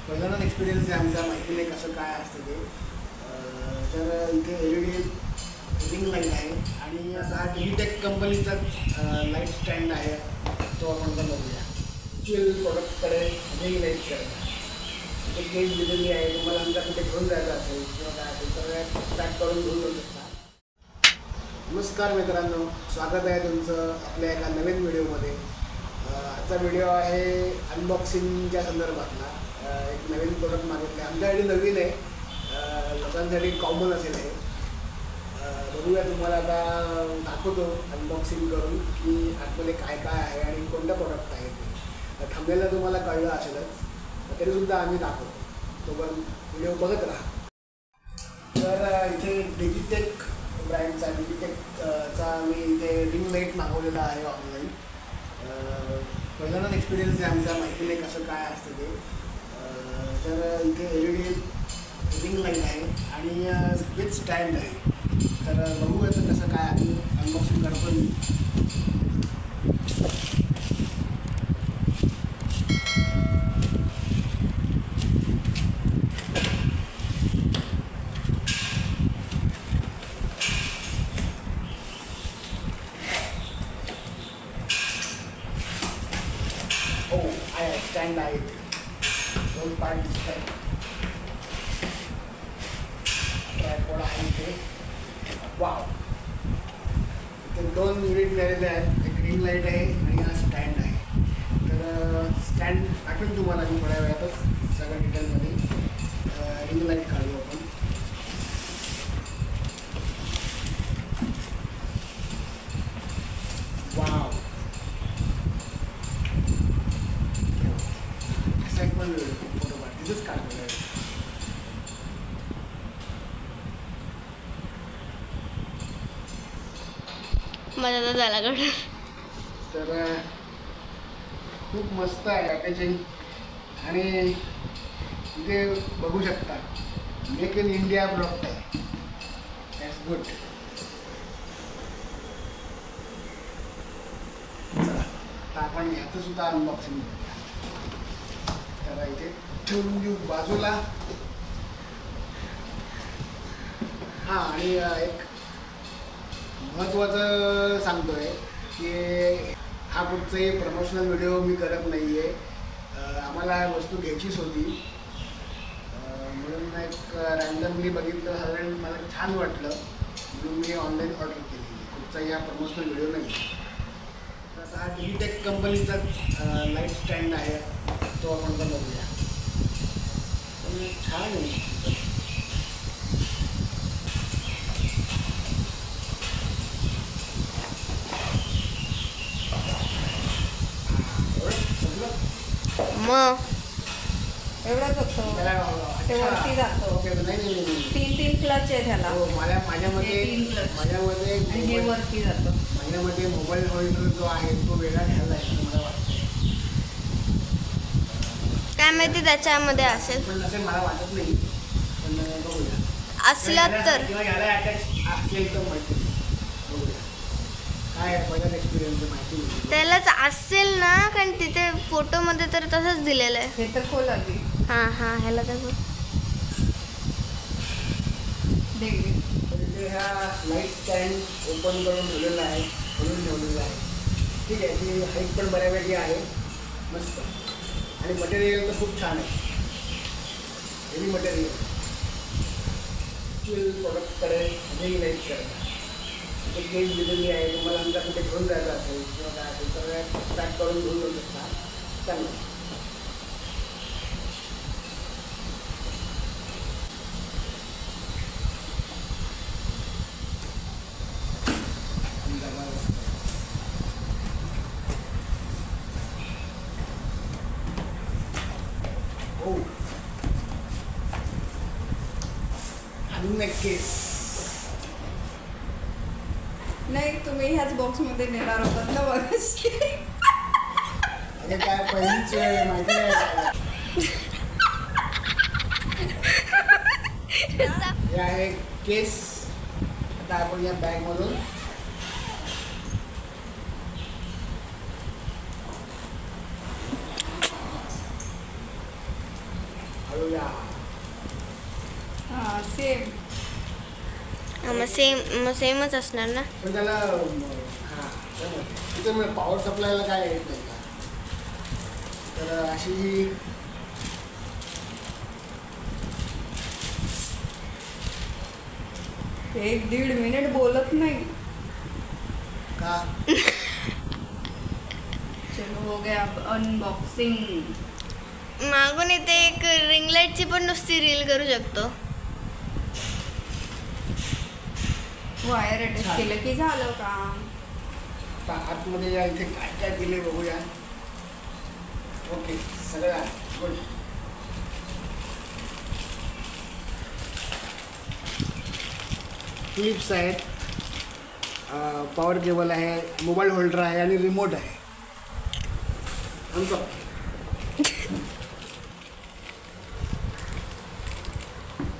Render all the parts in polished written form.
पहिल्यांदाच एक्सपिरियन्स आहे आमचा, माहिती नाही कसं काय असतं ते. तर इथे LED रिंग लाईट आहे आणि हा डिजिटेक कंपनीचाच लाईट स्टँड आहे, तो आपण बनवूया. ॲक्च्युअल प्रोडक्टकडे रिंग लाईट करता ते केस दिलेली आहे. तुम्हाला आमच्या कुठे घेऊन जायचं असेल किंवा काय असेल तर पॅक करून घेऊन जाऊ शकता. नमस्कार मित्रांनो, स्वागत आहे तुमचं आपल्या एका नवीन व्हिडिओमध्ये. आजचा व्हिडिओ आहे अनबॉक्सिंगच्या संदर्भातला. एक नवीन प्रोडक्ट मागितले, आमच्यासाठी नवीन आहे, लोकांसाठी कॉमन असेल हे. बघूया, तुम्हाला आता दाखवतो अनबॉक्सिंग करून की आतमध्ये काय काय आहे आणि कोणतं प्रोडक्ट आहे ते. थांबलेलं तुम्हाला कळलं असेलच, तरीसुद्धा आम्ही दाखवतो, तोपर्यंत व्हिडिओ बघत राहा. तर इथे डिजिटेक ब्रँडचा डिजिटेकचा मी इथे रिंग लाईट मागवलेला आहे ऑनलाईन. पहिल्यांदाच एक्सपिरियन्स आहे आमचा, माहिती नाही कसं काय असतं ते. तर इथे LED रिंग लाईट आहे आणि विथ स्टँड आहे. तर बघूया तर कसं काय आम्ही अनबॉक्सिंग करतो. हो आहे, स्टँड आहे, दोन पार्ट दिसत आहे, ट्रायपॉड आहे इथे. वाव, इथे दोन युनिट मिळालेले आहेत, एक रिंग लाईट आहे आणि हा स्टँड आहे. तर स्टँड दाखवेल तुम्हाला मी थोड्या वेळातच सगळ्या डिटेलमध्ये. रिंग लाईट काढू आपण. वाव, असा एक पण फोटो काढ, तिथंच काढलेला आहे. माझा तर झाला कडे. तर खूप मस्त आहे पॅकेजिंग आणि इथे बघू शकता मेक इन इंडिया प्रोडक्ट आहे. That's good. चला आता आपण ह्याचं सुद्धा अनबॉक्सिंग करूया. तर इथे ठेवून देऊ बाजूला. हां, आणि एक महत्त्वाचं सांगतोय की हा कुठचाही प्रमोशनल व्हिडिओ मी करत नाही आहे. आम्हाला वस्तू घ्यायचीच होती, म्हणून एक रँडमली बघितलं, सगळ्यांनी मला छान वाटलं म्हणून मी ऑनलाईन ऑर्डर केली. कुठचाही हा प्रमोशनल व्हिडिओ नाही. तर आता हा डिजिटेक कंपनीचाच लाईट स्टँड आहे, तो आपण बनवूया. पण छान आहे. मग एवढंच होतं ते वरती जातो. नाही, तीन क्लच आहे त्याला. हो, माझ्यामध्ये तीन क्लच माझ्यामध्ये आणि हे वरती जातं. माझ्यामध्ये मोबाईल होल्डर जो आहे तो वेगळा घ्यायला आहे मला वाटतं. काय माहिती त्याच्यामध्ये असेल, पण असे मला वाटत नाही, पण बघूया. असला तर किंवा याला अटॅच असेल तर माहिती नाही. बघूया काय आहे, पहिलाच एक्सपिरियन्स माहिती नाही. त्यालाच असेल ना, कारण तिथे फोटोमध्ये तर तसंच दिलेलं आहे. हे तर खोल आधी हां हां, ह्याला तर तर इथे ह्या लाईट स्टँड ओपन करून ठेवलेला आहे, खोलून ठेवलेला आहे. ठीक आहे, ती हाईट पण बऱ्यापैकी आहे, मस्त. आणि मटेरियल तर खूप छान आहे, हेवी मटेरियल. ॲक्च्युअल प्रोडक्टकडे रिंग लाईट करता ते केस दिलेली आहे. तुम्हाला आमच्या कुठे घेऊन जायचं असेल किंवा काय असेल तर पॅक करून घेऊन जाऊ शकता. चांगलं. हो, अजून एक केस. नाही, तुम्ही ह्याच बॉक्समध्ये नेणार होतात ना बघाशी. अरे काय पहिलीच वेळ आहे, माहिती नाही. हे आहे केस. आता आपण या बॅगमधून हळूया. हां सेम. मग सेमच असणार ना. पण त्याला तिथे पॉवर सप्लायला काय येत नाही का. तर अशी ही एक 1.5 मिनिट बोलत नाही. का चलो हो गया अब अनबॉक्सिंग. मागून इथे एक रिंग लाईटची पण नुसती रील करू शकतो. वायर अटॅच केलं की झालं काम. आता आतमध्ये या इथे काय काय दिले बघूया. ओके सगळं आहे गुड. क्लिप्स आहेत, पॉवर केबल आहे, मोबाईल होल्डर आहे आणि रिमोट आहे. आमचं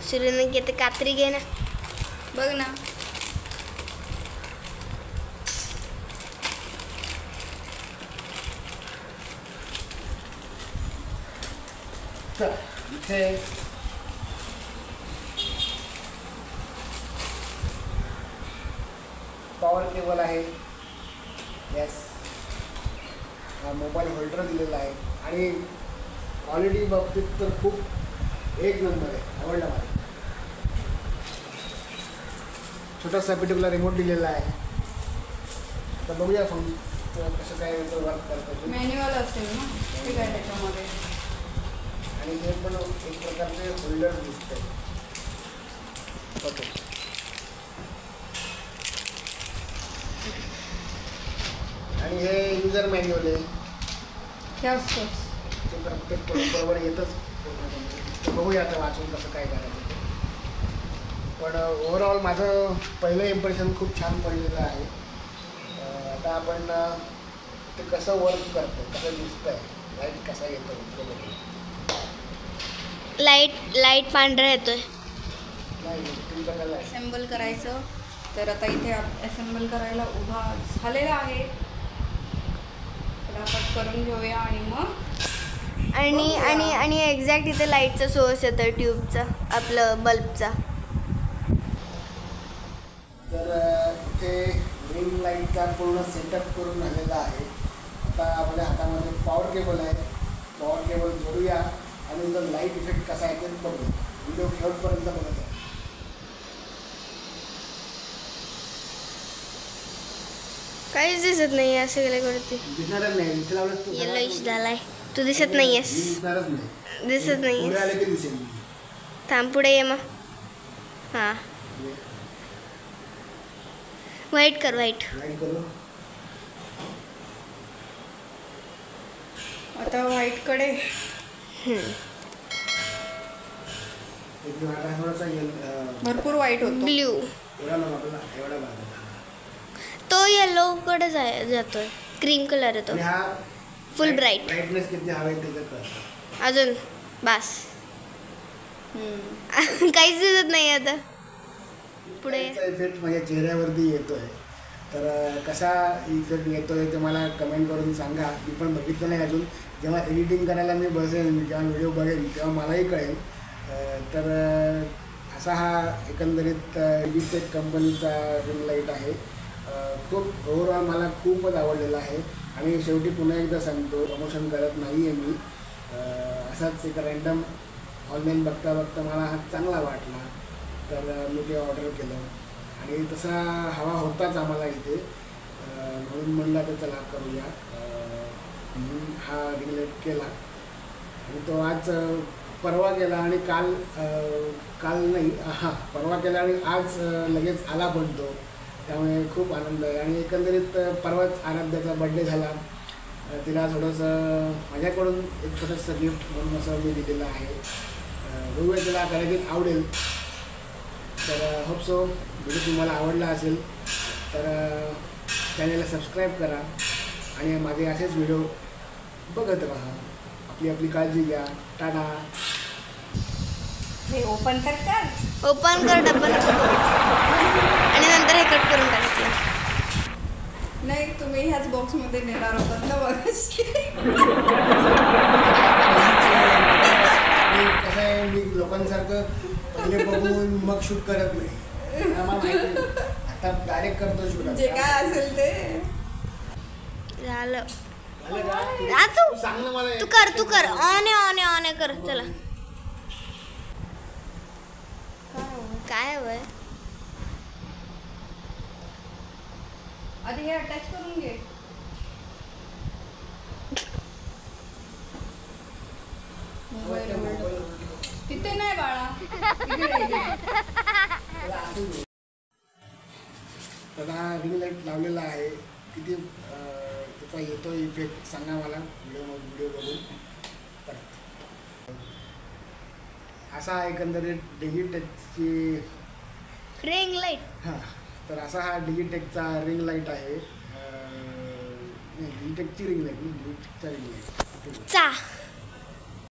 सुरूने घेते कात्री घे ना. बघ ना. तर इथे पॉवर केबल आहे. येस, मोबाईल होल्डर दिलेला आहे आणि क्वालिटी बाबतीत तर खूप एक नंबर आहे. आवडला मला. छोटासा पिटूला रिमोट दिलेला आहे. तर बघूया कसं काय वर्क करतं. मॅन्युअल असेल ना ठीक आहे त्याच्यामध्ये. आणि हे पण एक प्रकारचे होल्डर दिसतंय. ओके. आणि हे युजर मॅन्युअल आहे. हे असतंच. ते प्रत्येक बरोबर येतच. तर बघूया आता वाचून कसं काय करायचं. पण ओव्हरऑल माझं पहिलं इम्प्रेशन खूप छान पडलेलं आहे. आता आपण ते कसं वर्क करतो, कसं दिसतंय, लाईट कसा येतो ते बघूया. लाईट पांढरा येतोय. नाही तुमचं काय आहे. असेंबल करायचं. तर आता इथे असेंबल करायला उभा झालेला आहे. फटाफट करून घेऊया आणि मग आणि एक्झॅक्ट इथे लाईटचा सोर्स येतोय ट्यूबचा, आपलं बल्बचा. तर इथे रिंग लाईटचा पूर्ण सेटअप करून झालेला आहे. आता आपल्या हातामध्ये पॉवर केबल आहे. पॉवर केबल जोडूया आणि जर लाईट इफेक्ट कसा आहे ते बघू. व्हिडिओ शेवटपर्यंत बघत आहे. काहीच दिसत नाही असं गेल्यावरती. दिसणारच नाही. इथे लावलं तू येलोइश झालाय. तू दिसत नाहीयेस. दिसणारच नाही. दिसत पुढे नाहीयेस. आले की दिसेल. थांब पुढे ये मग. हां व्हाईट कर व्हाईट. लाईट करू. आता व्हाईटकडे. एक आता थोडासा भरपूर व्हाईट होतो. ब्ल्यू. एवढा आपला एवढा भाग. तो येलोकडे जातोय. क्रीम कलर येतो. आणि हा फुल ब्राईट. ब्राईटनेस किती हवे त्याच्यात कळतं. अजून बास. काहीच दिसत नाही आता. पुढे इफेक्ट माझ्या चेहऱ्यावरती येतोय. तर कसा इफेक्ट येतोय ते मला कमेंट करून सांगा. मी पण बघितलं नाही अजून. जेव्हा एडिटिंग करायला मी बसेल, मी जेव्हा व्हिडिओ बघेल तेव्हा मलाही कळेल. तर असा हा एकंदरीत डिजिटेक कंपनीचा रिंग लाईट आहे. खूप ओव्हरऑल मला खूपच आवडलेला आहे. आणि शेवटी पुन्हा एकदा सांगतो, प्रमोशन करत नाही आहे मी. असाच एक रँडम ऑनलाईन बघता बघता मला हा चांगला वाटला तर मी ते ऑर्डर केलं. आणि तसा हवा होताच आम्हाला इथे, म्हणून म्हणलं तर चला करूया. म्हणून हा रिंग लाईट केला. आणि तो आज परवा केला आणि काल नाही परवा केला आणि आज लगेच आला पण तो. त्यामुळे खूप आनंद आहे. आणि एकंदरीत परवाच आराध्याचा बड्डे झाला. तिला थोडंसं माझ्याकडून एक छोटंसं गिफ्ट म्हणून असं मी दिलेलं आहे. बघूया तिला कदाचित आवडेल. तर होप सो व्हिडिओ तुम्हाला आवडला असेल तर चॅनलला सबस्क्राईब करा आणि माझे असेच व्हिडिओ बघत राहा. आपली काळजी घ्या. टाटा. हे ओपन तर कर. ओपन कर डब्बा आणि नंतर हे कट करून टाकायचं. नाही तुम्ही ह्याच बॉक्समध्ये नेणार होतात ना बघ. कसं आहे लोकांसारखं पहिले बघून मग शूट करत नाही. आम्हाला माहिती आहे. आता डायरेक्ट करतो शूट. जे काय असेल ते झालं. का तू सांग ना मला. तू कर ऑन आहे कर. चला काय हवंय? आधी हे अटॅच करून घे. तिथे नाही बाळा, त्याला रिंग लाईट लावलेला आहे. किती त्याचा येतो इफेक्ट सांगा मला व्हिडिओ बघून. असा एकंदरीत डिजिटेकची रिंग लाईट. हां, तर असा हा डिजिटेकचा रिंग लाईट आहे. डिजिटेकची रिंग लाईट, डिजिटेकचा रिंग लाईट. चा